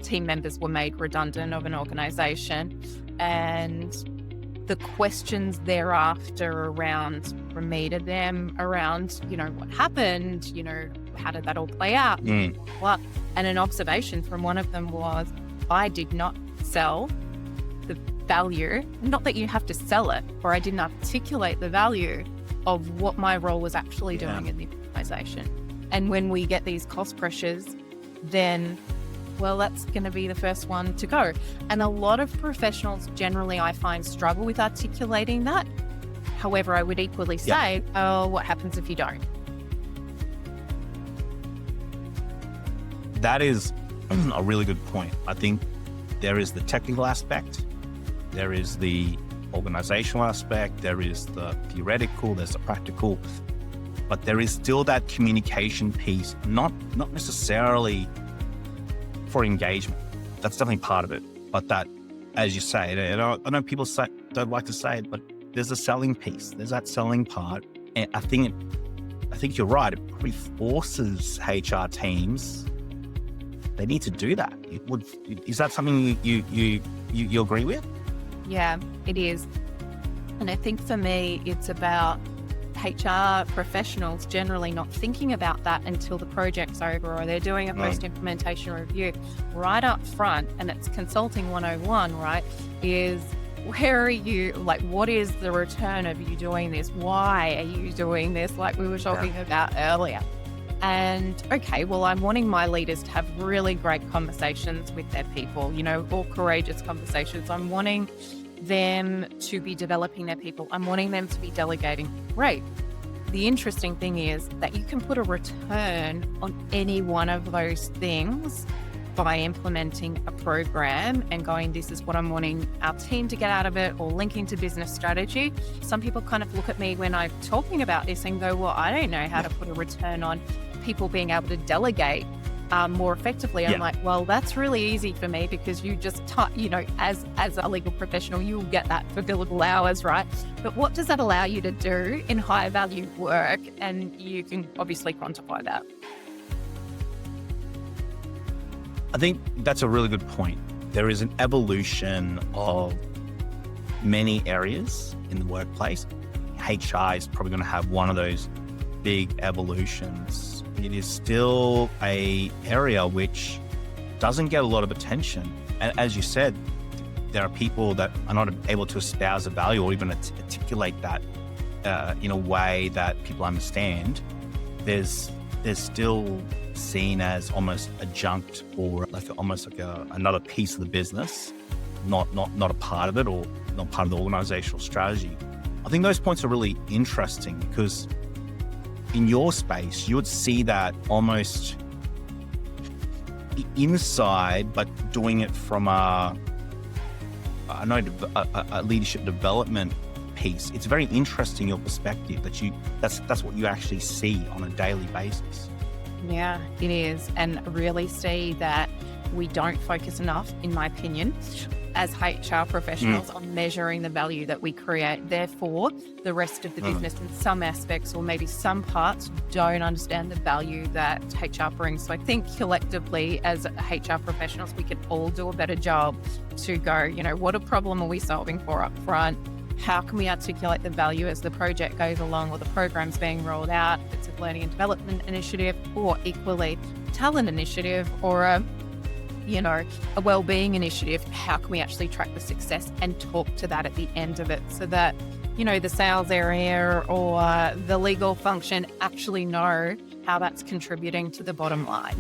team members were made redundant of an organisation, and the questions thereafter around from me to them around, what happened, how did that all play out? What? And an observation from one of them was, I did not sell the value, not that you have to sell it, or I didn't articulate the value of what my role was actually doing in the organisation. And when we get these cost pressures, then, well, that's going to be the first one to go. And a lot of professionals generally, I find, struggle with articulating that. However, I would equally say, oh, what happens if you don't? That is a really good point. I think there is the technical aspect, there is the organizational aspect, there is the theoretical, there's the practical, but there is still that communication piece, not necessarily for engagement. That's definitely part of it. But that, as you say, and I know people don't like to say it, but there's a selling piece. There's that selling part. And I think you're right. It probably forces HR teams. They need to do that. Is that something you agree with? Yeah, it is. And I think for me, it's about HR professionals generally not thinking about that until the project's over or they're doing a post-implementation review right up front. And it's consulting 101, right? Is where are you, what is the return of you doing this? Why are you doing this? Like we were talking about earlier. And okay, well, I'm wanting my leaders to have really great conversations with their people, all courageous conversations. I'm wanting them to be developing their people. I'm wanting them to be delegating. Great. The interesting thing is that you can put a return on any one of those things by implementing a program and going, this is what I'm wanting our team to get out of it, or linking to business strategy. Some people kind of look at me when I'm talking about this and go, well, I don't know how to put a return on people being able to delegate more effectively. I'm like, well, that's really easy for me because you just, as a legal professional, you'll get that for billable hours, right? But what does that allow you to do in high value work? And you can obviously quantify that. I think that's a really good point. There is an evolution of many areas in the workplace. HR is probably going to have one of those big evolutions. It is still an area which doesn't get a lot of attention. And as you said, there are people that are not able to espouse a value or even articulate that in a way that people understand. There's still seen as almost adjunct or almost like another piece of the business, not a part of it or not part of the organizational strategy. I think those points are really interesting because in your space, you would see that almost inside, but doing it from a leadership development piece. It's very interesting, your perspective, that's what you actually see on a daily basis. Yeah, it is. And really see that we don't focus enough, in my opinion, as HR professionals on measuring the value that we create. Therefore, the rest of the business in some aspects or maybe some parts don't understand the value that HR brings. So I think collectively as HR professionals, we can all do a better job to go, what problem are we solving for up front? How can we articulate the value as the project goes along or the program's being rolled out? If it's a learning and development initiative or equally talent initiative or a wellbeing initiative, how can we actually track the success and talk to that at the end of it so that, the sales area or the legal function actually know how that's contributing to the bottom line?